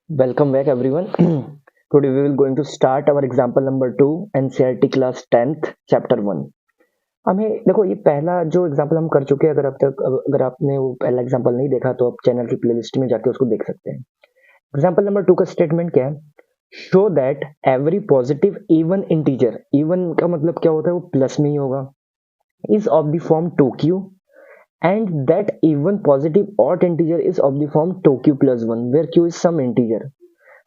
Welcome back everyone. Today we will going to start our example number 2 NCERT class 10th chapter 1. हमें देखो ये पहला जो example हम कर चुके हैं। अगर आपने वो पहला एग्जाम्पल नहीं देखा तो आप चैनल की प्लेलिस्ट में जाके उसको देख सकते हैं। एग्जाम्पल नंबर 2 का स्टेटमेंट क्या है? Show that every positive even integer, even का मतलब क्या होता है? वो प्लस में ही होगा, is of the form 2q and that even positive odd integer is of the form 2q plus 1 where q is some integer.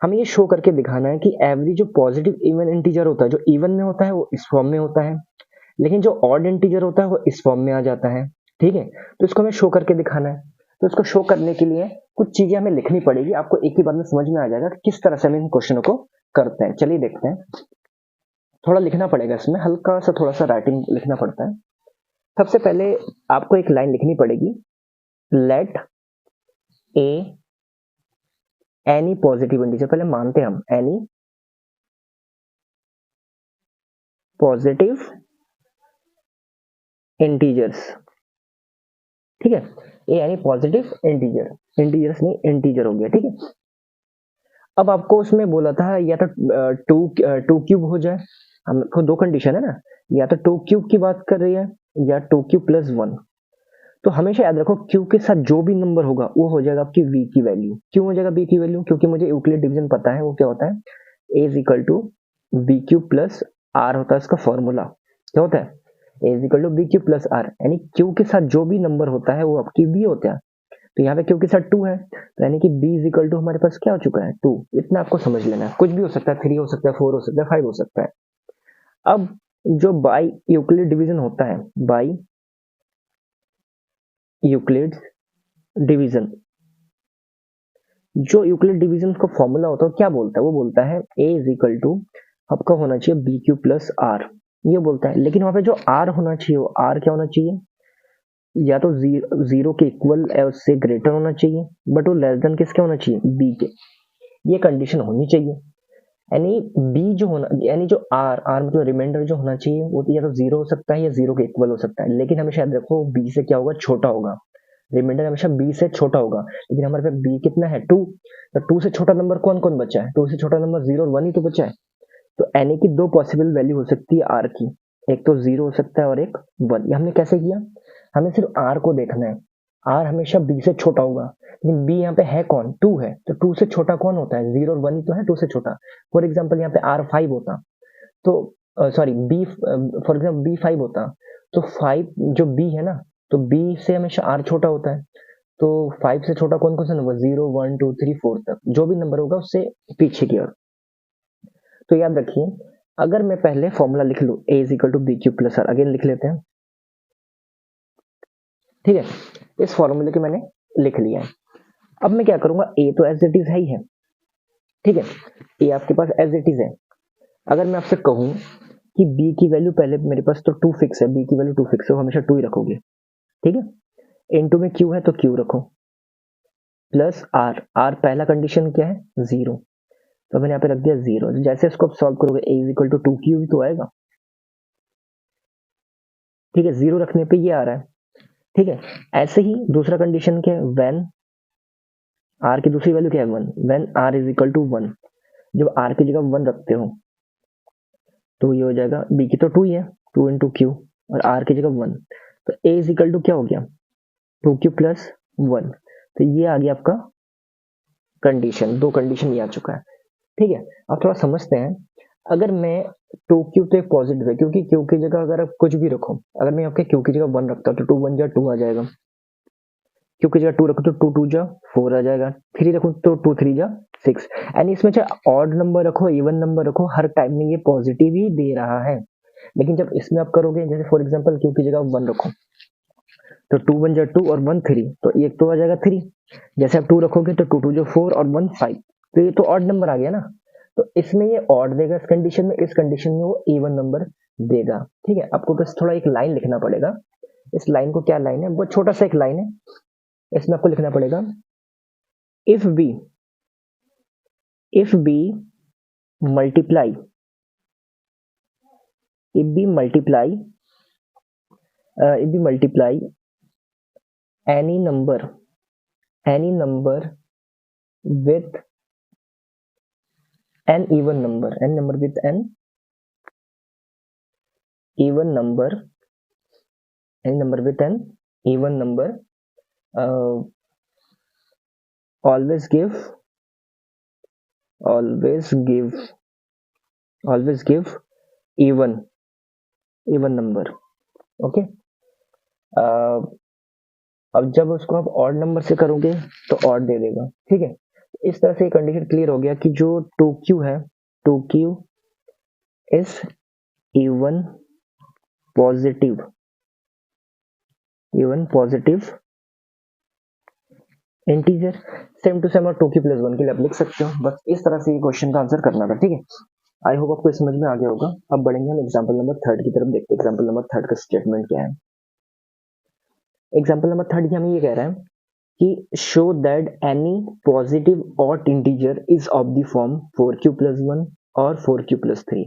हमें ये शो करके दिखाना है कि एवरी जो पॉजिटिव इवन इंटीजर होता है, जो इवन में होता है वो इस फॉर्म में होता है, लेकिन जो ऑड इंटीजर होता है वो इस फॉर्म में आ जाता है। ठीक है, तो इसको हमें शो करके दिखाना है। तो इसको शो करने के लिए कुछ चीजें हमें लिखनी पड़ेगी। आपको एक ही बार में समझ में आ जाएगा कि किस तरह से हम इन क्वेश्चनों को करते हैं। चलिए देखते हैं। थोड़ा लिखना पड़ेगा, इसमें हल्का सा थोड़ा सा राइटिंग लिखना पड़ता है। सबसे पहले आपको एक लाइन लिखनी पड़ेगी, लेट ए एनी पॉजिटिव इंटीजर। पहले मानते हैं हम एनी पॉजिटिव इंटीजर्स। ठीक है, ए यानी पॉजिटिव इंटीजर, इंटीजर्स नहीं इंटीजर हो गया। ठीक है, अब आपको उसमें बोला था या तो टू क्यूब हो जाए। हमको दो कंडीशन है ना, या तो टू क्यूब की बात कर रही है या टू क्यूब प्लस 1। तो हमेशा याद रखो क्यू के साथ जो भी नंबर होगा वो हो जाएगा आपकी वी की वैल्यू। क्यों हो जाएगा वी की वैल्यू? क्योंकि मुझे यूक्लिड डिवीजन पता है। वो क्या होता है? A is equal to B Q plus R होता है इसका फॉर्मूला। क्या होता है? A is equal to B Q plus R, यानी क्यू के साथ जो भी नंबर होता है वो आपकी बी होता है। तो यहाँ पे क्यू के साथ 2 है, तो यानी कि बी इज इक्वल टू हमारे पास क्या हो चुका है? 2। इतना आपको समझ लेना है। कुछ भी हो सकता है, 3 हो सकता है, 4 हो सकता है, 5 हो सकता है। अब जो बाई यूक्लिड डिवीजन होता है, बाई यूक्लिड डिवीजन, जो यूक्लिड डिवीजन का फॉर्मूला होता है क्या बोलता है? वो बोलता है ए इज इक्वल टू आपका होना चाहिए बी क्यू प्लस आर, ये बोलता है। लेकिन वहां पे जो आर होना चाहिए वो आर क्या होना चाहिए? या तो जीरो के इक्वल या उससे ग्रेटर होना चाहिए, बट वो लेस देन किसके होना चाहिए? बी के। ये कंडीशन होनी चाहिए। यानी बी जो होना, यानी जो आर आर मतलब रिमाइंडर जो होना चाहिए वो तो या तो जीरो हो सकता है या जीरो के इक्वल हो सकता है, लेकिन हमेशा याद रखो बी से क्या होगा? छोटा होगा। रिमाइंडर हमेशा बी से छोटा होगा, लेकिन हमारे पास बी कितना है? 2। तो 2 से छोटा नंबर कौन कौन बचा है? 2 से छोटा नंबर 0 और 1 ही तो बचा है। तो एन की दो पॉसिबल वैल्यू हो सकती है आर की, एक तो 0 हो सकता है और एक 1। ये हमने कैसे किया? हमें सिर्फ आर को देखना है। आर हमेशा बी से छोटा होगा, लेकिन बी यहाँ पे है कौन? 2 है। तो 2 से छोटा कौन होता है? 0 और 1 ही तो है 2 से छोटा। फॉर एग्जाम्पल यहाँ पे आर 5 होता, तो sorry b, for example b 5 होता, तो 5 जो बी है ना, तो बी से हमेशा आर छोटा होता है। तो 5 से छोटा कौन कौन सा नंबर? 0 1 2 3 4 तक जो भी नंबर होगा उससे पीछे की ओर। तो याद रखिए, अगर मैं पहले फॉर्मूला लिख लू A is equal to B Q plus R, again लिख लेते हैं। ठीक है, इस फॉर्मूले के मैंने लिख लिया है। अब मैं क्या करूंगा? ए तो एज इट इज है ही है। ठीक है, ए आपके पास एज इट इज है। अगर मैं आपसे कहूं कि बी की वैल्यू, पहले मेरे पास तो 2 फिक्स है, बी की वैल्यू 2 फिक्स है, हमेशा 2 ही रखोगे। ठीक है, इनटू में क्यू है तो क्यू रखो, प्लस आर। आर पहला कंडीशन क्या है? 0। तो मैंने यहाँ पे रख दिया 0। जैसे इसको आप सॉल्व करोगे ए इज इक्वल टू 2q भी तो आएगा। ठीक है, 0 रखने पे ये आ रहा है। ठीक है, ऐसे ही दूसरा कंडीशन क्या है? व्हेन आर की दूसरी वैल्यू क्या है? 1। When r is equal to 1, जब आर की जगह 1 रखते हो तो ये हो जाएगा, बी की तो 2 ही है, 2 इंटू क्यू, और आर की जगह 1। तो ए इज इक्वल टू क्या हो गया? 2q plus 1। तो ये आ गया आपका कंडीशन। दो कंडीशन ये आ चुका है। ठीक है, अब थोड़ा समझते हैं। अगर मैं 2q तो एक पॉजिटिव है, क्योंकि क्यू की जगह अगर आप कुछ भी रखो, अगर मैं आपके क्यू की जगह 1 रखता हूँ तो 2 1 जा 2 आ जाएगा। क्यू की जगह 2 रखो तो 2 2 जा 4 आ जाएगा। 3 रखो तो 2 3 जा 6। यानी इसमें चाहे ऑड नंबर रखो इवन नंबर रखो, हर टाइम में ये पॉजिटिव ही दे रहा है। लेकिन जब इसमें आप करोगे, जैसे फॉर एग्जाम्पल क्यू की जगह 1 रखो तो 2 1 जा 2 और 1 3, तो एक तो आ जाएगा 3। जैसे आप 2 रखोगे तो 2 2 जो 4 और 1 5, तो ये तो ऑड नंबर आ गया ना। तो इसमें ये ऑड देगा इस कंडीशन में, इस कंडीशन में वो इवन नंबर देगा। ठीक है, आपको बस थोड़ा एक लाइन लिखना पड़ेगा। इस लाइन को, क्या लाइन है? बहुत छोटा सा एक लाइन है। इसमें आपको लिखना पड़ेगा, if b, if b multiply, if b multiply, if b multiply any number, any number with an even number with an even number any number with an even number uh, always give always give always give even number. Okay अब जब उसको आप odd number से करोगे तो odd दे देगा, ठीक है। इस तरह से कंडीशन क्लियर हो गया कि जो 2q है 2q is even positive integer. Same to same और 2q प्लस 1 के लिए आप लिख सकते हो। बस इस तरह से ये क्वेश्चन का आंसर करना था, ठीक है। आई होप आपको समझ में आ गया होगा। अब बढ़ेंगे हम एग्जाम्पल नंबर 3 की तरफ, देखते हैं एग्जाम्पल नंबर 3 का स्टेटमेंट क्या है। एग्जाम्पल नंबर 3 की हमें ये कह रहा है कि show that any positive odd integer is of the form 4q plus 1 और 4q प्लस 3।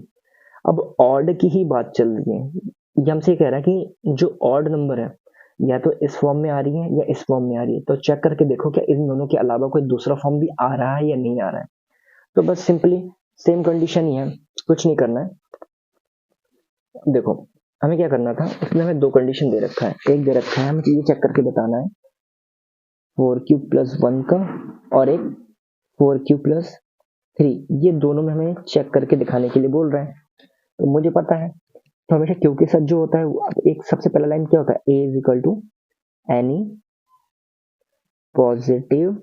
अब ऑड की ही बात चल रही है, ये हमसे कह रहा है कि जो ऑड नंबर है या तो इस फॉर्म में आ रही है या इस फॉर्म में आ रही है, तो चेक करके देखो क्या इन दोनों के अलावा कोई दूसरा फॉर्म भी आ रहा है या नहीं आ रहा है। तो बस सिंपली सेम कंडीशन ही है, कुछ नहीं करना है। देखो हमें क्या करना था, उसमें हमें दो कंडीशन दे रखा है, एक दे रखा है हमें ये चेक करके बताना है 4q प्लस 1 का और एक 4q प्लस 3, ये दोनों में हमें चेक करके दिखाने के लिए बोल रहे हैं। तो मुझे पता है, तो हमेशा क्यू के साथ जो होता है एक सबसे पहला लाइन क्या होता है, A is equal to any positive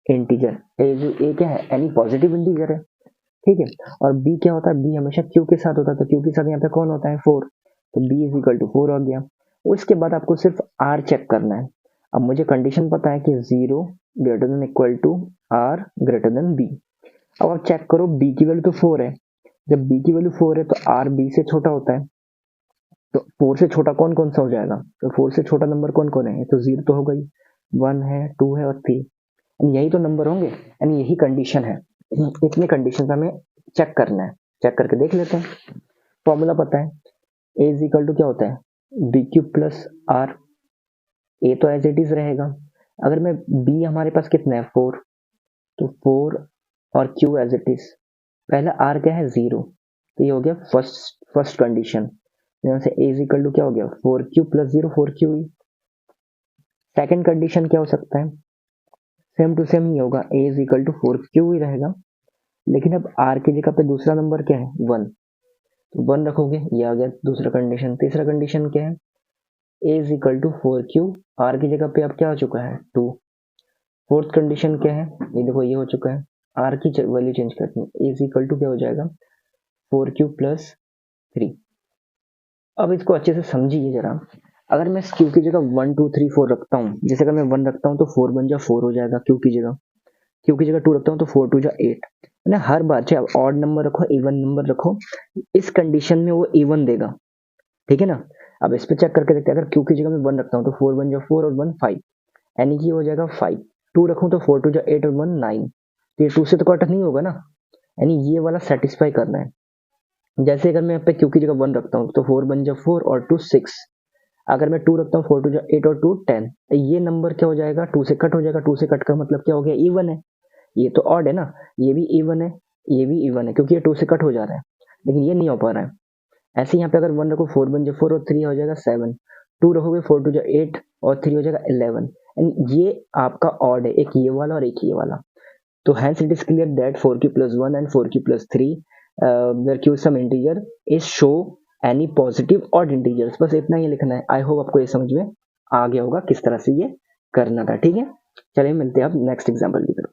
integer. A क्या है, एनी पॉजिटिव इंटीजर है, ठीक है। और बी क्या होता है, बी हमेशा क्यू के साथ होता है, तो क्यू के साथ यहाँ पे कौन होता है 4, तो बी इज इक्वल टू 4 हो गया। उसके बाद आपको सिर्फ आर चेक करना है। अब मुझे कंडीशन पता है कि 0 greater than equal to r greater than b. अब आप चेक करो बी की वैल्यू तो 4 है, जब बी की वैल्यू 4 है तो आर बी से छोटा होता है, तो 4 से छोटा कौन कौन सा हो जाएगा, तो 4 से छोटा नंबर कौन कौन है, तो 0 तो हो गई, 1 है, 2 है और 3, यही तो नंबर होंगे, यानी यही कंडीशन है। इतने कंडीशन हमें चेक करना है, चेक करके देख लेते हैं। फॉर्मूला पता है, ए इज इक्वल टू क्या होता है, बी क्यूब प्लस आर। ए तो एज इट इज रहेगा, अगर मैं बी हमारे पास कितना है 4, तो 4 और क्यू एज इट इज, पहला आर क्या है 0, तो ये हो गया फर्स्ट कंडीशन। यहाँ से ए इज इक्वल टू क्या हो गया 4q प्लस 0 4q ही। सेकेंड कंडीशन क्या हो सकता है, सेम टू सेम ही होगा, ए इज इक्वल टू 4q ही रहेगा, लेकिन अब आर की जगह पे दूसरा नंबर क्या है 1, तो 1 रखोगे, ये आ गया दूसरा कंडीशन। तीसरा कंडीशन क्या है, A is equal to 4q, R की जगह पे अब क्या हो चुका है 2। फोर्थ कंडीशन क्या है, ये देखो ये हो चुका है, आर की वैल्यू चेंज करनी है, ए इज इक्वल टू क्या हो जाएगा 4q प्लस 3। अब इसको अच्छे से समझिए जरा, अगर मैं क्यू की जगह 1 2 3 4 रखता हूँ, जैसे अगर मैं 1 रखता हूँ तो 4 बन जा 4 हो जाएगा क्यू की जगह, क्यू की जगह 2 रखता हूँ तो 4 2 जा 8, ना हर बार चाहे आप ऑड नंबर रखो इवन नंबर रखो, इस कंडीशन में वो इवन देगा, ठीक है ना। अब इस पे चेक करके देखते हैं, अगर क्यू की जगह मैं 1 रखता हूँ तो 4 बन जा 4 और 1 5, यानी कि हो जाएगा 5। 2 रखूँ तो 4 2 जा 8 और 1 9, तो ये 2 से तो कट नहीं होगा ना, यानी ये वाला सेटिस्फाई करना है। जैसे अगर मैं यहाँ पे क्यू की जगह 1 रखता हूँ तो 4 बन जा 4 और 2 6, अगर मैं 2 रखता हूँ 4 2 जा 8 और 2 10, ये नंबर क्या हो जाएगा 2 से कट हो जाएगा, 2 से कट का मतलब क्या हो गया इवन है, ये तो ऑड है ना, ये भी इवन है, ये भी इवन है, क्योंकि ये 2 से कट हो जा रहा है, लेकिन ये नहीं हो पा रहा है। ऐसे यहाँ पे अगर 1 रखो 4 बन जा 4 और 3 हो जाएगा 7, 2 रखोगे 4 2 जा 8 और 3 हो जाएगा 11, यानी ये आपका ऑड है, एक ये वाला और एक ये वाला। तो hence it is clear that 4q plus 1 and 4q plus 3 where q is some integer is show any positive odd integers। बस इतना ही लिखना है। आई होप आपको ये समझ में आ गया होगा किस तरह से ये करना था, ठीक है। चलिए मिलते हैं अब नेक्स्ट एग्जाम्पल की तरफ।